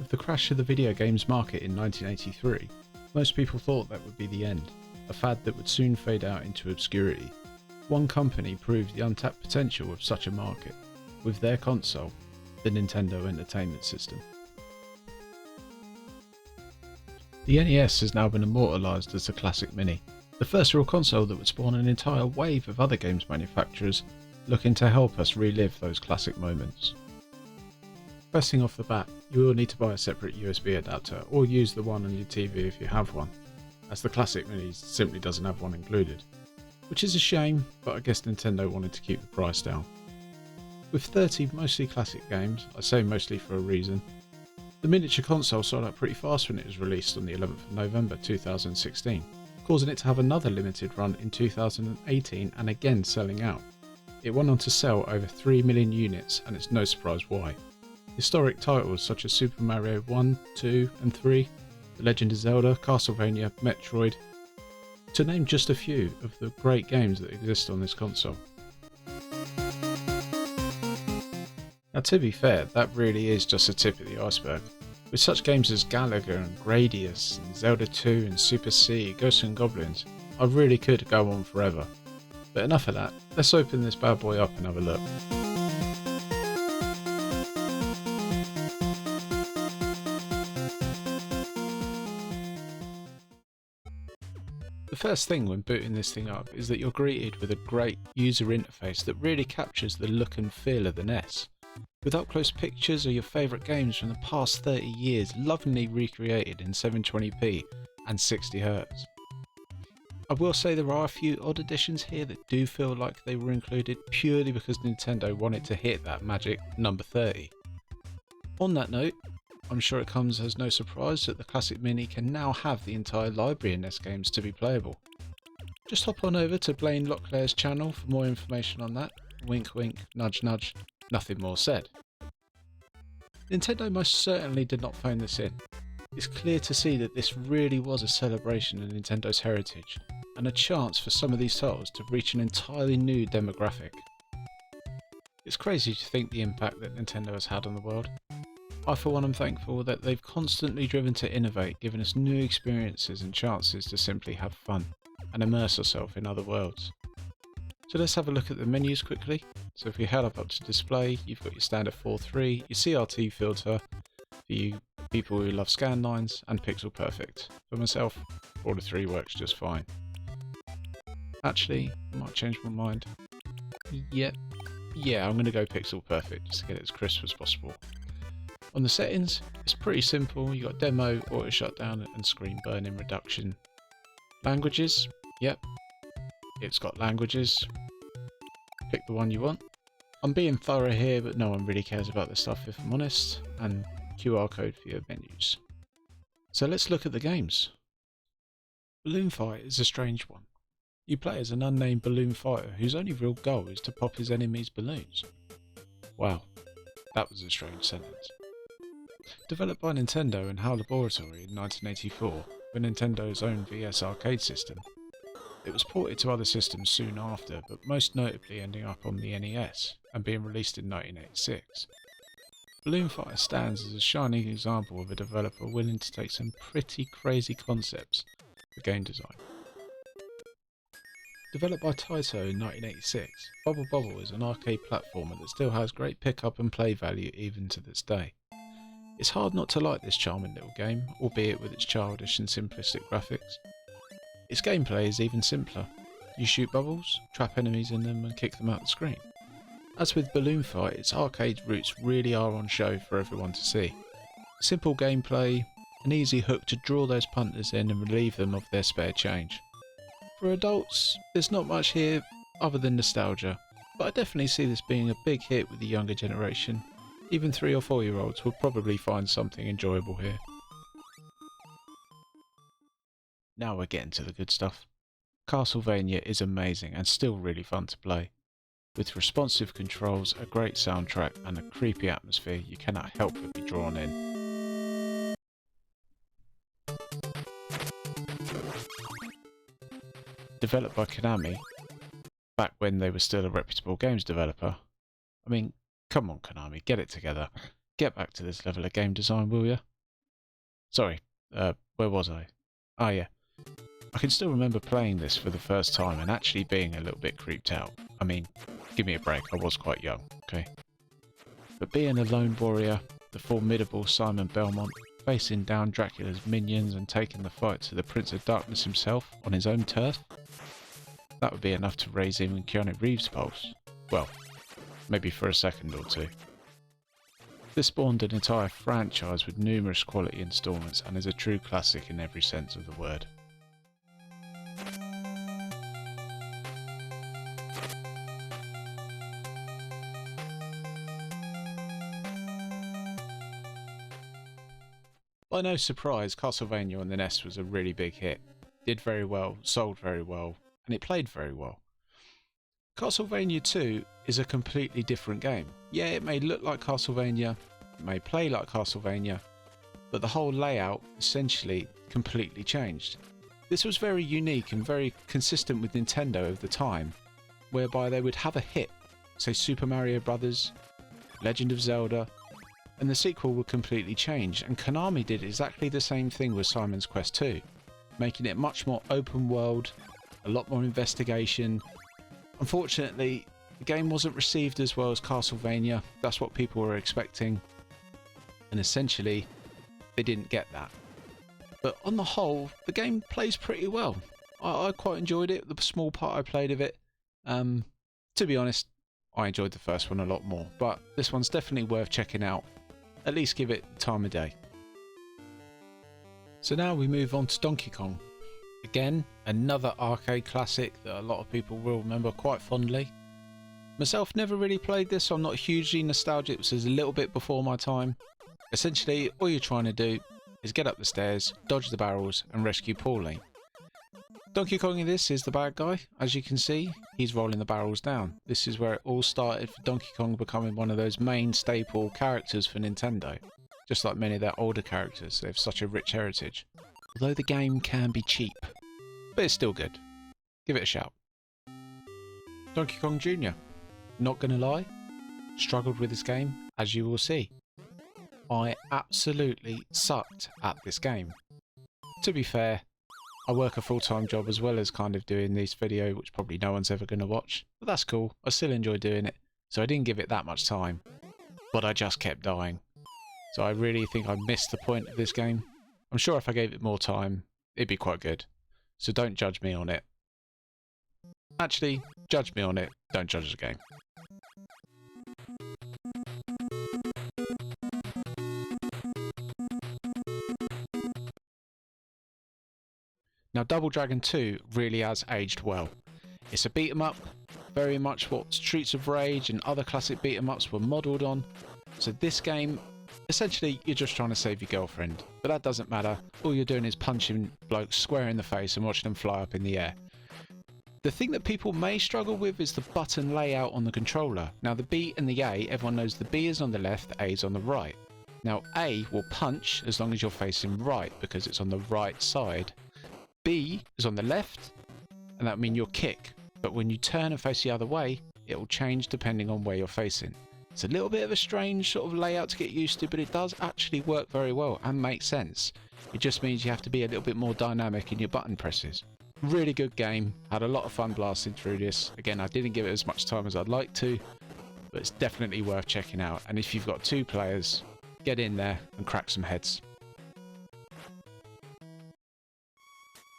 With the crash of the video games market in 1983, most people thought that would be the end, a fad that would soon fade out into obscurity. One company proved the untapped potential of such a market, with their console, the Nintendo Entertainment System. The NES has now been immortalised as the classic Mini, the first real console that would spawn an entire wave of other games manufacturers looking to help us relive those classic moments. First thing off the bat, you will need to buy a separate USB adapter or use the one on your TV if you have one, as the classic Mini simply doesn't have one included. Which is a shame, but I guess Nintendo wanted to keep the price down. With 30 mostly classic games, I say mostly for a reason, the miniature console sold out pretty fast when it was released on the 11th of November 2016, causing it to have another limited run in 2018 and again selling out. It went on to sell over 3 million units, and it's no surprise why. Historic titles such as Super Mario 1, 2 and 3, The Legend of Zelda, Castlevania, Metroid, to name just a few of the great games that exist on this console. Now to be fair, that really is just the tip of the iceberg. With such games as Galaga and Gradius and Zelda 2 and Super C, Ghosts and Goblins, I really could go on forever. But enough of that, let's open this bad boy up and have a look. The first thing when booting this thing up is that you're greeted with a great user interface that really captures the look and feel of the NES. With up-close pictures of your favourite games from the past 30 years lovingly recreated in 720p and 60Hz. I will say there are a few odd additions here that do feel like they were included purely because Nintendo wanted to hit that magic number 30. On that note, I'm sure it comes as no surprise that the classic Mini can now have the entire library of NES games to be playable. Just hop on over to Blaine Locklear's channel for more information on that. Wink wink, nudge nudge, nothing more said. Nintendo most certainly did not phone this in. It's clear to see that this really was a celebration of Nintendo's heritage, and a chance for some of these titles to reach an entirely new demographic. It's crazy to think the impact that Nintendo has had on the world. I for one am thankful that they've constantly driven to innovate, giving us new experiences and chances to simply have fun and immerse ourselves in other worlds. So let's have a look at the menus quickly. So if we head up to display, you've got your standard 4:3, your CRT filter for you people who love scan lines, and pixel perfect. For myself, 4:3 works just fine. Actually, I might change my mind. Yeah, I'm going to go pixel perfect just to get it as crisp as possible. On the settings, it's pretty simple. You've got demo, auto shutdown and screen burn-in reduction. Languages, yep, it's got languages. Pick the one you want. I'm being thorough here, but no one really cares about this stuff if I'm honest, and QR code for your menus. So let's look at the games. Balloon Fight is a strange one. You play as an unnamed balloon fighter whose only real goal is to pop his enemies' balloons. Wow, that was a strange sentence. Developed by Nintendo and HAL Laboratory in 1984 for Nintendo's own VS arcade system, it was ported to other systems soon after, but most notably ending up on the NES and being released in 1986. Balloon Fighter stands as a shining example of a developer willing to take some pretty crazy concepts for game design. Developed by Taito in 1986, Bubble Bobble is an arcade platformer that still has great pick-up and play value even to this day. It's hard not to like this charming little game, albeit with its childish and simplistic graphics. Its gameplay is even simpler. You shoot bubbles, trap enemies in them and kick them out the screen. As with Balloon Fight, its arcade roots really are on show for everyone to see. Simple gameplay, an easy hook to draw those punters in and relieve them of their spare change. For adults, there's not much here other than nostalgia, but I definitely see this being a big hit with the younger generation. Even 3 or 4 year olds will probably find something enjoyable here. Now we're getting to the good stuff. Castlevania is amazing and still really fun to play. With responsive controls, a great soundtrack and a creepy atmosphere, you cannot help but be drawn in. Developed by Konami, back when they were still a reputable games developer. I mean, come on Konami, get it together. Get back to this level of game design, will ya? Sorry, where was I? Oh yeah. I can still remember playing this for the first time and actually being a little bit creeped out. I mean, give me a break, I was quite young, okay? But being a lone warrior, the formidable Simon Belmont, facing down Dracula's minions and taking the fight to the Prince of Darkness himself on his own turf, that would be enough to raise even Keanu Reeves' pulse. Well, maybe for a second or two. This spawned an entire franchise with numerous quality installments and is a true classic in every sense of the word. By no surprise, Castlevania on the NES was a really big hit. Did very well, sold very well, and it played very well. Castlevania 2 is a completely different game. Yeah, it may look like Castlevania, it may play like Castlevania, but the whole layout essentially completely changed. This was very unique and very consistent with Nintendo of the time, whereby they would have a hit, say Super Mario Brothers, Legend of Zelda, and the sequel would completely change, and Konami did exactly the same thing with Simon's Quest 2, making it much more open world, a lot more investigation. Unfortunately, the game wasn't received as well as Castlevania. That's what people were expecting, and essentially they didn't get that. But on the whole, the game plays pretty well. I quite enjoyed it, the small part I played of it. To be honest, I enjoyed the first one a lot more, but this one's definitely worth checking out. At least give it the time of day. So now we move on to Donkey Kong. Again, another arcade classic that a lot of people will remember quite fondly. Myself never really played this, so I'm not hugely nostalgic. This is a little bit before my time. Essentially, all you're trying to do is get up the stairs, dodge the barrels, and rescue Pauline. Donkey Kong in this is the bad guy. As you can see, he's rolling the barrels down. This is where it all started for Donkey Kong becoming one of those main staple characters for Nintendo. Just like many of their older characters, they have such a rich heritage. Although the game can be cheap, but it's still good. Give it a shout. Donkey Kong Jr. Not gonna lie, struggled with this game, as you will see. I absolutely sucked at this game. To be fair, I work a full-time job as well as kind of doing this video, which probably no one's ever going to watch. But that's cool. I still enjoy doing it. So I didn't give it that much time. But I just kept dying. So I really think I missed the point of this game. I'm sure if I gave it more time, it'd be quite good. So don't judge me on it. Actually, judge me on it. Don't judge the game. Now Double Dragon 2 really has aged well. It's a beat 'em up, very much what Streets of Rage and other classic beat 'em ups were modelled on. So this game, essentially you're just trying to save your girlfriend, but that doesn't matter. All you're doing is punching blokes square in the face and watching them fly up in the air. The thing that people may struggle with is the button layout on the controller. Now the B and the A, everyone knows the B is on the left, the A is on the right. Now A will punch as long as you're facing right because it's on the right side. B is on the left, and that will mean you'll kick. But when you turn and face the other way, it will change depending on where you're facing. It's a little bit of a strange sort of layout to get used to, but it does actually work very well and make sense. It just means you have to be a little bit more dynamic in your button presses. Really good game. Had a lot of fun blasting through this. Again, I didn't give it as much time as I'd like to, but it's definitely worth checking out. And if you've got 2 players, get in there and crack some heads.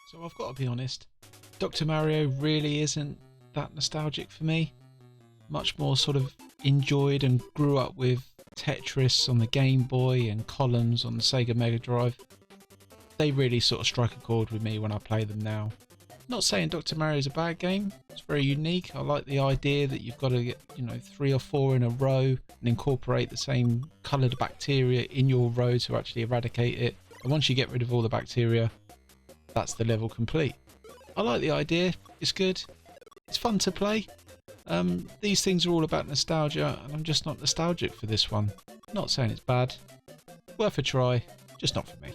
So I've got to be honest, Dr. Mario really isn't that nostalgic for me. Much more sort of enjoyed and grew up with Tetris on the Game Boy and Columns on the Sega Mega Drive. They really sort of strike a chord with me when I play them now. Not saying Dr. Mario is a bad game, it's very unique. I like the idea that you've got to get, 3 or 4 in a row and incorporate the same coloured bacteria in your row to actually eradicate it. And once you get rid of all the bacteria, that's the level complete. I like the idea, it's good, it's fun to play. These things are all about nostalgia, and I'm just not nostalgic for this one. Not saying it's bad, worth a try, just not for me.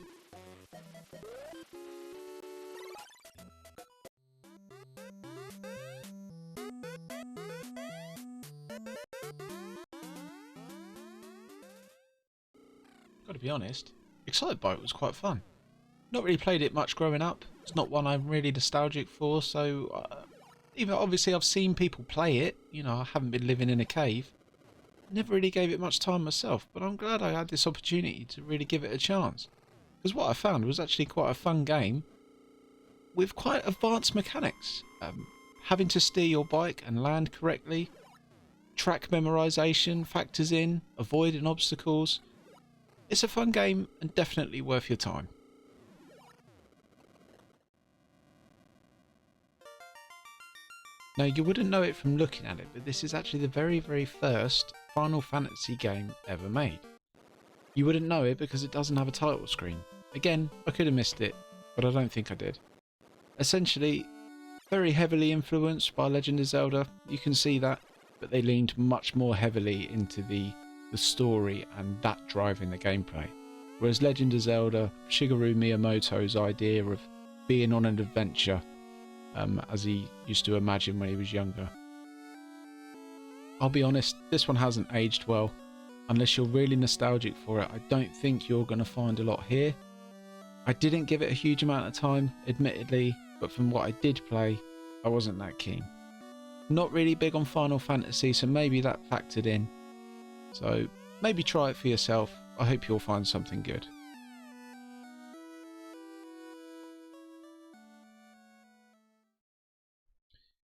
Got to be honest, excited by it. It was quite fun. Not really played it much growing up. It's not one I'm really nostalgic for, so even obviously I've seen people play it. You know, I haven't been living in a cave. Never really gave it much time myself, but I'm glad I had this opportunity to really give it a chance. Because what I found was actually quite a fun game with quite advanced mechanics. Having to steer your bike and land correctly, track memorization factors in, avoiding obstacles. It's a fun game and definitely worth your time. Now, you wouldn't know it from looking at it, but this is actually the very, very first Final Fantasy game ever made. You wouldn't know it because it doesn't have a title screen. Again, I could have missed it, but I don't think I did. Essentially, very heavily influenced by Legend of Zelda, you can see that, but they leaned much more heavily into the story and that driving the gameplay. Whereas Legend of Zelda, Shigeru Miyamoto's idea of being on an adventure, as he used to imagine when he was younger. I'll be honest, this one hasn't aged well. Unless you're really nostalgic for it, I don't think you're going to find a lot here. I didn't give it a huge amount of time, admittedly, but from what I did play, I wasn't that keen. Not really big on Final Fantasy, so maybe that factored in. So maybe try it for yourself. I hope you'll find something good.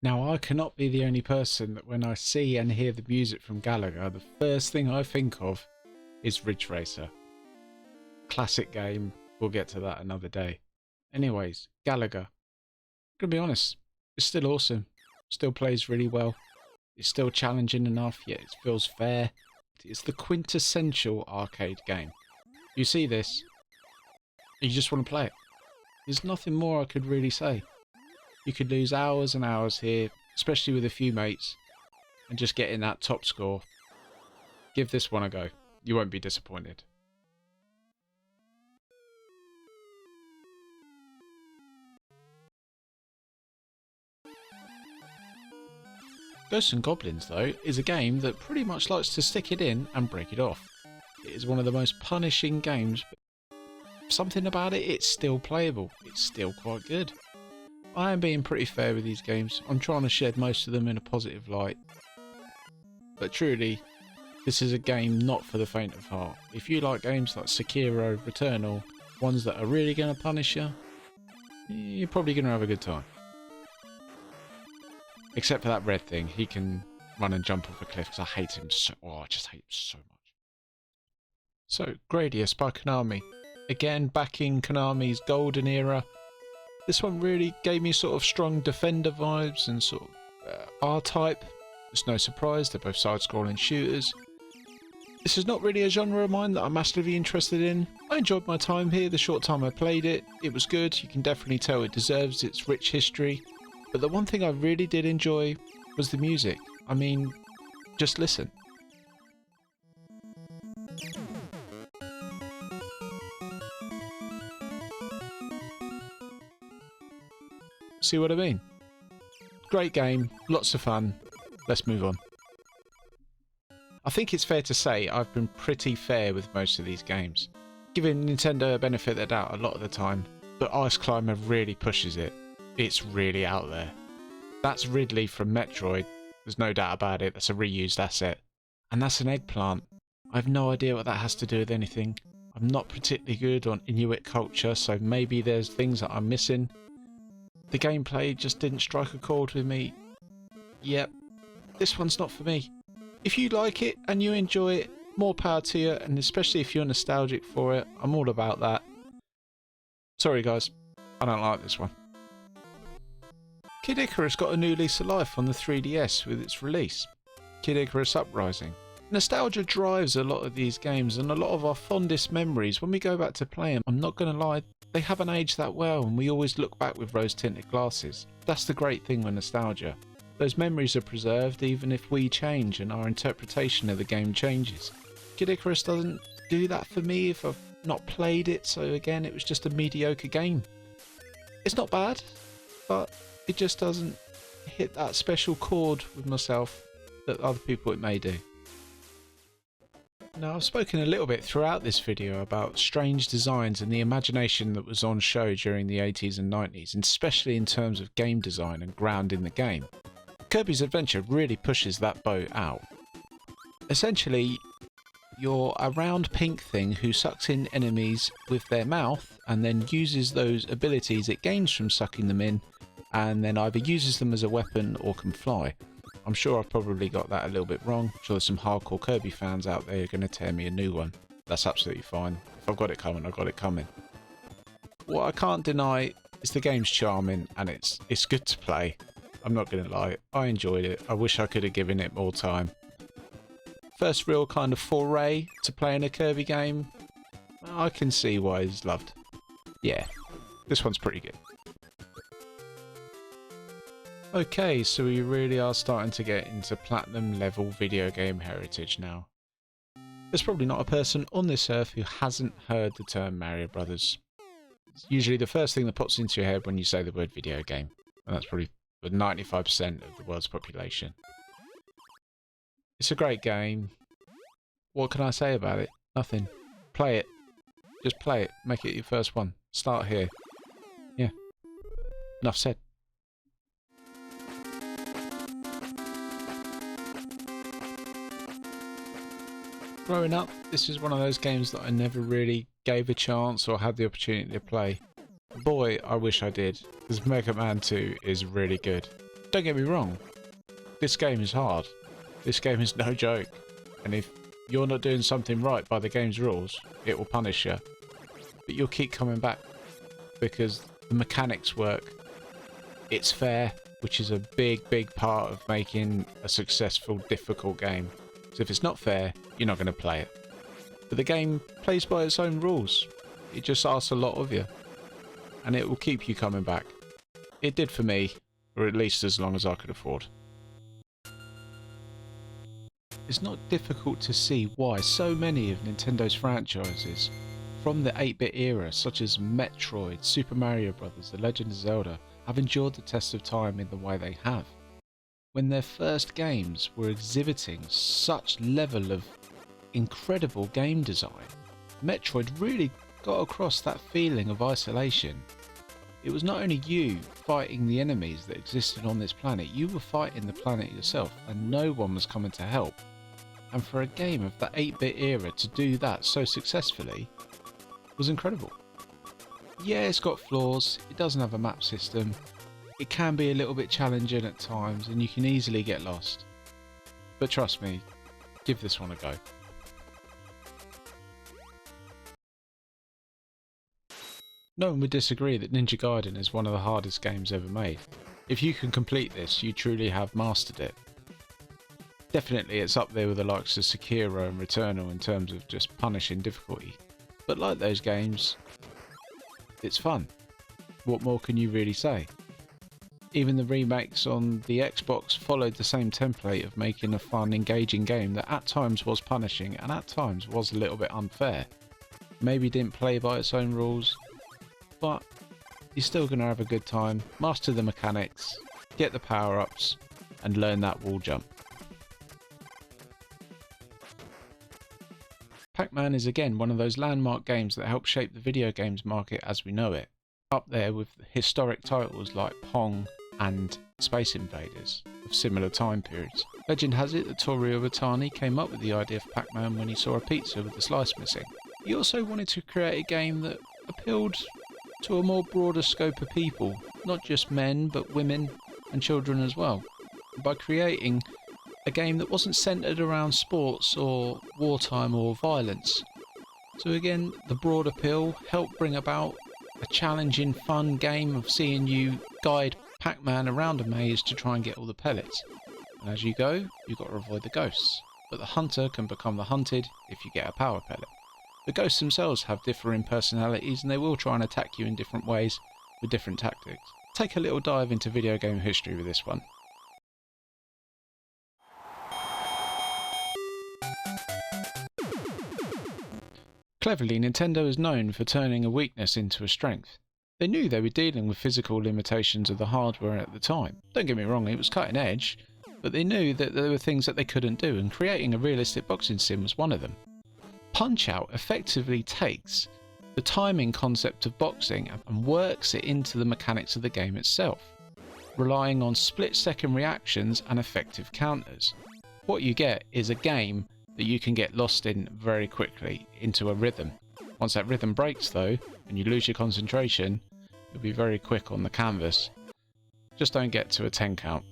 Now, I cannot be the only person that when I see and hear the music from Galaga, the first thing I think of is Ridge Racer. Classic game, we'll get to that another day. Anyways, Galaga. I'm gonna be honest, it's still awesome. Still plays really well. It's still challenging enough, yet it feels fair. It's the quintessential arcade game. You see this, and you just want to play it. There's nothing more I could really say. You could lose hours and hours here, especially with a few mates, and just getting that top score. Give this one a go. You won't be disappointed. Ghosts and Goblins, though, is a game that pretty much likes to stick it in and break it off. It is one of the most punishing games, but something about it, it's still playable. It's still quite good. I am being pretty fair with these games. I'm trying to shed most of them in a positive light. But truly, this is a game not for the faint of heart. If you like games like Sekiro, Returnal, ones that are really going to punish you, you're probably going to have a good time. Except for that red thing. He can run and jump off a cliff because I hate him so... Oh, I just hate him so much. So, Gradius by Konami. Again, back in Konami's golden era. This one really gave me sort of strong Defender vibes and sort of R-Type. It's no surprise, they're both side-scrolling shooters. This is not really a genre of mine that I'm massively interested in. I enjoyed my time here, the short time I played it. It was good, you can definitely tell it deserves its rich history. But the one thing I really did enjoy was the music. I mean, just listen. See what I mean? Great game, lots of fun. Let's move on. I think it's fair to say I've been pretty fair with most of these games, giving Nintendo a benefit of the doubt a lot of the time, but Ice Climber really pushes it. It's really out there. That's Ridley from Metroid, there's no doubt about it, that's a reused asset. And that's an eggplant. I have no idea what that has to do with anything. I'm not particularly good on Inuit culture, so maybe there's things that I'm missing. The gameplay just didn't strike a chord with me. Yep, this one's not for me. If you like it and you enjoy it, more power to you, and especially if you're nostalgic for it, I'm all about that. Sorry guys, I don't like this one. Kid Icarus got a new lease of life on the 3DS with its release, Kid Icarus Uprising. Nostalgia drives a lot of these games, and a lot of our fondest memories when we go back to play them, I'm not going to lie, they haven't aged that well, and we always look back with rose-tinted glasses. That's the great thing with nostalgia. Those memories are preserved even if we change and our interpretation of the game changes. Kid Icarus doesn't do that for me if I've not played it, so again it was just a mediocre game. It's not bad, but it just doesn't hit that special chord with myself that other people it may do. Now, I've spoken a little bit throughout this video about strange designs and the imagination that was on show during the 80s and 90s, and especially in terms of game design and grounding the game. Kirby's Adventure really pushes that boat out. Essentially, you're a round pink thing who sucks in enemies with their mouth and then uses those abilities it gains from sucking them in, and then either uses them as a weapon or can fly. I'm sure I've probably got that a little bit wrong. I'm sure there's some hardcore Kirby fans out there who are going to tear me a new one. That's absolutely fine. If I've got it coming, I've got it coming. What I can't deny is the game's charming and it's good to play. I'm not going to lie. I enjoyed it. I wish I could have given it more time. First real kind of foray to playing a Kirby game. I can see why it's loved. Yeah, this one's pretty good. Okay, so we really are starting to get into platinum level video game heritage now. There's probably not a person on this earth who hasn't heard the term Mario Brothers. It's usually the first thing that pops into your head when you say the word video game, and that's probably 95% of the world's population. It's a great game. What can I say about it? Nothing. Play it. Just play it. Make it your first one. Start here. Yeah. Enough said. Growing up, this is one of those games that I never really gave a chance or had the opportunity to play. Boy, I wish I did, because Mega Man 2 is really good. Don't get me wrong, this game is hard. This game is no joke, and if you're not doing something right by the game's rules, it will punish you. But you'll keep coming back, because the mechanics work. It's fair, which is a big part of making a successful, difficult game. So if it's not fair, you're not going to play it. But the game plays by its own rules. It just asks a lot of you. And it will keep you coming back. It did for me, or at least as long as I could afford. It's not difficult to see why so many of Nintendo's franchises from the 8-bit era, such as Metroid, Super Mario Bros., The Legend of Zelda, have endured the test of time in the way they have. When their first games were exhibiting such level of incredible game design, Metroid really got across that feeling of isolation. It was not only you fighting the enemies that existed on this planet, you were fighting the planet yourself, and no one was coming to help. And for a game of the 8-bit era to do that so successfully was incredible. Yeah, it's got flaws, it doesn't have a map system, it can be a little bit challenging at times and you can easily get lost. But trust me, give this one a go. No one would disagree that Ninja Gaiden is one of the hardest games ever made. If you can complete this, you truly have mastered it. Definitely it's up there with the likes of Sekiro and Returnal in terms of just punishing difficulty. But like those games, it's fun. What more can you really say? Even the remakes on the Xbox followed the same template of making a fun, engaging game that at times was punishing and at times was a little bit unfair. Maybe didn't play by its own rules, but you're still going to have a good time, master the mechanics, get the power-ups, and learn that wall jump. Pac-Man is again one of those landmark games that helped shape the video games market as we know it, up there with historic titles like Pong and Space Invaders of similar time periods. Legend has it that Toru Iwatani came up with the idea for Pac-Man when he saw a pizza with the slice missing. He also wanted to create a game that appealed to a more broader scope of people, not just men but women and children as well, by creating a game that wasn't centred around sports or wartime or violence. So again, the broad appeal helped bring about a challenging, fun game of seeing you guide Pac-Man around a maze to try and get all the pellets. And as you go, you've got to avoid the ghosts. But the hunter can become the hunted if you get a power pellet. The ghosts themselves have differing personalities and they will try and attack you in different ways with different tactics. Take a little dive into video game history with this one. Cleverly, Nintendo is known for turning a weakness into a strength. They knew they were dealing with physical limitations of the hardware at the time. Don't get me wrong, it was cutting edge, but they knew that there were things that they couldn't do, and creating a realistic boxing sim was one of them. Punch-Out effectively takes the timing concept of boxing and works it into the mechanics of the game itself, relying on split-second reactions and effective counters. What you get is a game that you can get lost in very quickly into a rhythm. Once that rhythm breaks though, and you lose your concentration, you'll be very quick on the canvas. Just don't get to a 10 count.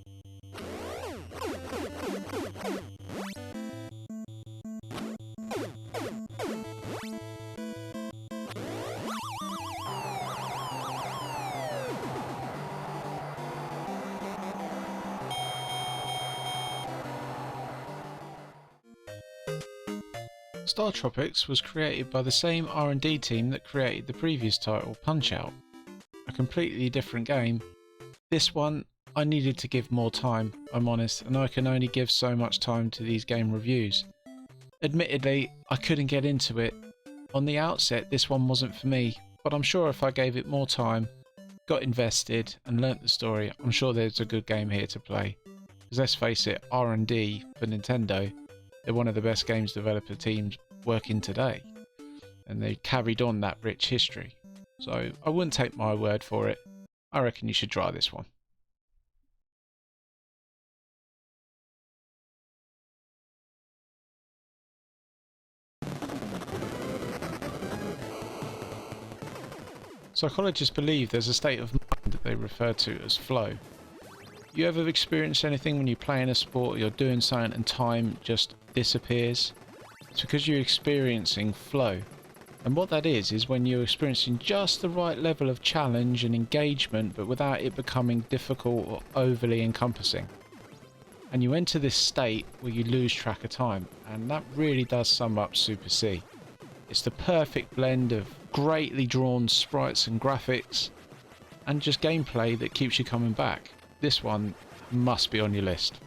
Star Tropics was created by the same R&D team that created the previous title, Punch-Out. A completely different game. This one, I needed to give more time, I'm honest, and I can only give so much time to these game reviews. Admittedly, I couldn't get into it. On the outset, this one wasn't for me, but I'm sure if I gave it more time, got invested, and learnt the story, I'm sure there's a good game here to play. Because let's face it, R&D for Nintendo, they're one of the best games developer teams working today, and they carried on that rich history. So I wouldn't take my word for it. I reckon you should try this one. Psychologists believe there's a state of mind that they refer to as flow. You ever experienced anything when you play in a sport or you're doing something and time just disappears? It's because you're experiencing flow. And what that is when you're experiencing just the right level of challenge and engagement, but without it becoming difficult or overly encompassing. And you enter this state where you lose track of time, and that really does sum up Super C. It's the perfect blend of greatly drawn sprites and graphics, and just gameplay that keeps you coming back. This one must be on your list.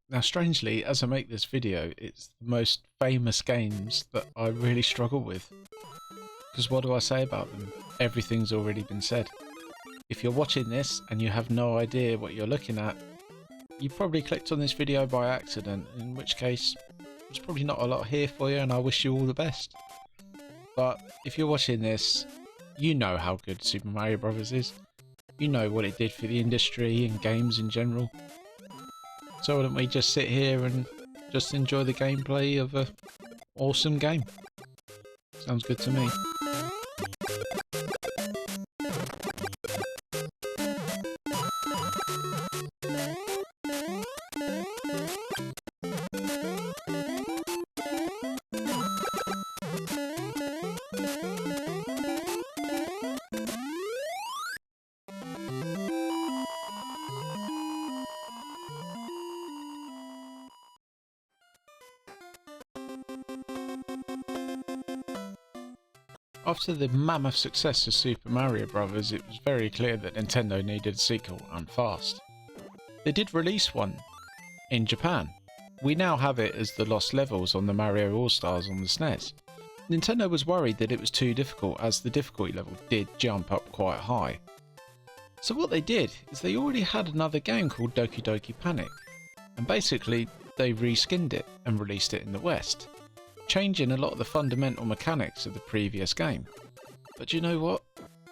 Now strangely, as I make this video, it's the most famous games that I really struggle with. Because what do I say about them? Everything's already been said. If you're watching this and you have no idea what you're looking at, you probably clicked on this video by accident, in which case there's probably not a lot here for you and I wish you all the best. But if you're watching this, you know how good Super Mario Bros. Is. You know what it did for the industry and games in general. So why don't we just sit here and just enjoy the gameplay of an awesome game? Sounds good to me. After the mammoth success of Super Mario Bros., it was very clear that Nintendo needed a sequel, and fast. They did release one in Japan. We now have it as the Lost Levels on the Mario All-Stars on the SNES. Nintendo was worried that it was too difficult, as the difficulty level did jump up quite high. So what they did is they already had another game called Doki Doki Panic, and basically they reskinned it and released it in the West, changing a lot of the fundamental mechanics of the previous game. But you know what?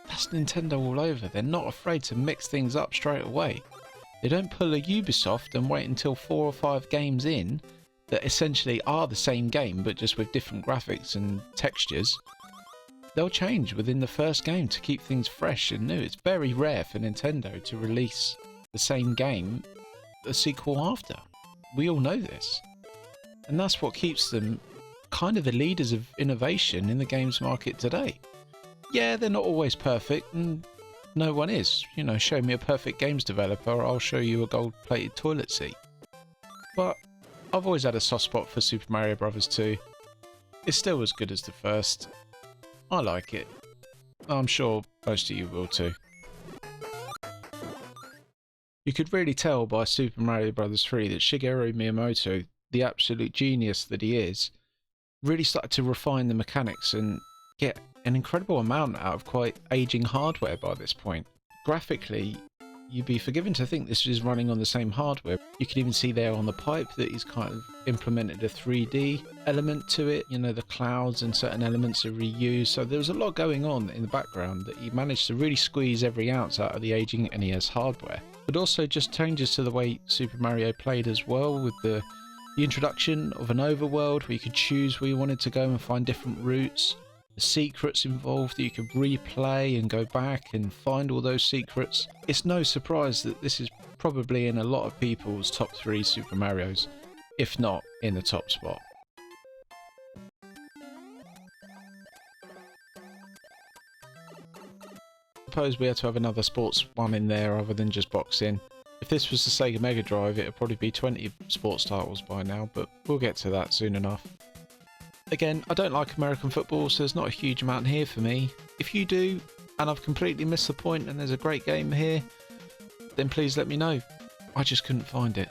That's Nintendo all over. They're not afraid to mix things up straight away. They don't pull a Ubisoft and wait until 4 or 5 games in that essentially are the same game but just with different graphics and textures. They'll change within the first game to keep things fresh and new. It's very rare for Nintendo to release the same game a sequel after. We all know this. And that's what keeps them kind of the leaders of innovation in the games market today. Yeah, they're not always perfect, and no one is. You know, show me a perfect games developer, I'll show you a gold-plated toilet seat. But I've always had a soft spot for Super Mario Bros. 2. It's still as good as the first. I like it. I'm sure most of you will too. You could really tell by Super Mario Bros. 3 that Shigeru Miyamoto, the absolute genius that he is, really started to refine the mechanics and get an incredible amount out of quite aging hardware by this point. Graphically, you'd be forgiven to think this is running on the same hardware. You can even see there on the pipe that he's kind of implemented a 3D element to it. You know, the clouds and certain elements are reused. So there was a lot going on in the background that he managed to really squeeze every ounce out of the aging NES hardware. But also just changes to the way Super Mario played as well, with the introduction of an overworld where you could choose where you wanted to go and find different routes. The secrets involved that you could replay and go back and find all those secrets. It's no surprise that this is probably in a lot of people's top 3 Super Marios, if not in the top spot. Suppose we had to have another sports one in there other than just boxing. If this was the Sega Mega Drive, it would probably be 20 sports titles by now, but we'll get to that soon enough. Again, I don't like American football, so there's not a huge amount here for me. If you do, and I've completely missed the point and there's a great game here, then please let me know. I just couldn't find it.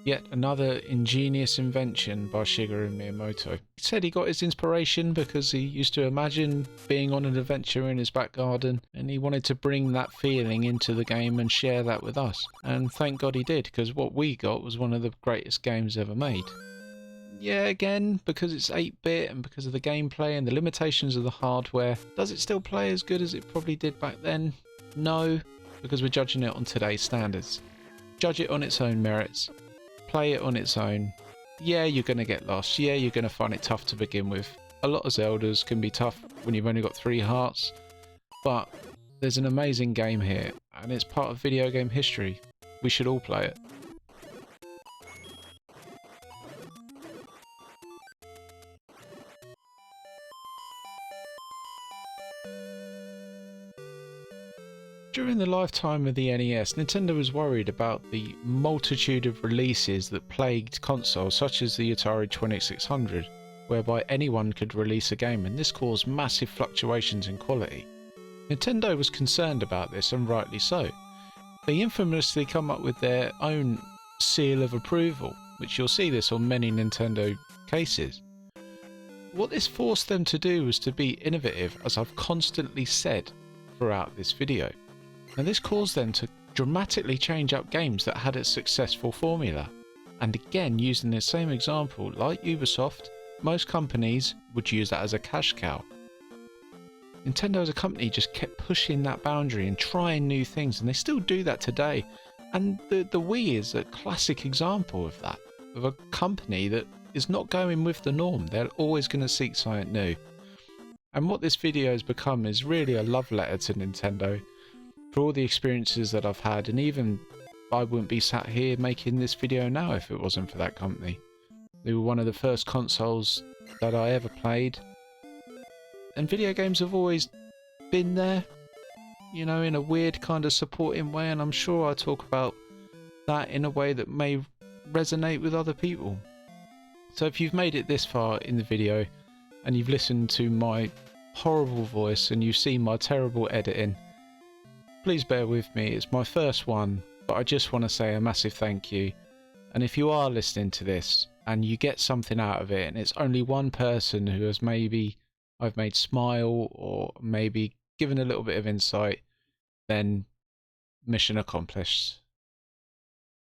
Yet another ingenious invention by Shigeru Miyamoto. He said he got his inspiration because he used to imagine being on an adventure in his back garden, and he wanted to bring that feeling into the game and share that with us. And thank God he did, because what we got was one of the greatest games ever made. Yeah, again, because it's 8-bit and because of the gameplay and the limitations of the hardware, does it still play as good as it probably did back then? No, because we're judging it on today's standards. Judge it on its own merits. Play it on its own. Yeah, you're going to get lost. Yeah, you're going to find it tough to begin with. A lot of Zeldas can be tough when you've only got 3 hearts, but there's an amazing game here, and it's part of video game history. We should all play it. During the lifetime of the NES, Nintendo was worried about the multitude of releases that plagued consoles such as the Atari 2600, whereby anyone could release a game, and this caused massive fluctuations in quality. Nintendo was concerned about this, and rightly so. They infamously come up with their own seal of approval, which you'll see this on many Nintendo cases. What this forced them to do was to be innovative, as I've constantly said throughout this video. And this caused them to dramatically change up games that had a successful formula. And again, using the same example, like Ubisoft, most companies would use that as a cash cow. Nintendo as a company just kept pushing that boundary and trying new things, and they still do that today. And the Wii is a classic example of that, of a company that is not going with the norm. They're always going to seek something new. And what this video has become is really a love letter to Nintendo for all the experiences that I've had, and even I wouldn't be sat here making this video now if it wasn't for that company. They were one of the first consoles that I ever played, and video games have always been there, you know, in a weird kind of supporting way, and I'm sure I talk about that in a way that may resonate with other people. So if you've made it this far in the video and you've listened to my horrible voice and you've seen my terrible editing, please bear with me. It's my first one, but I just want to say a massive thank you. And if you are listening to this and you get something out of it, and it's only one person who has maybe I've made smile or maybe given a little bit of insight, then mission accomplished.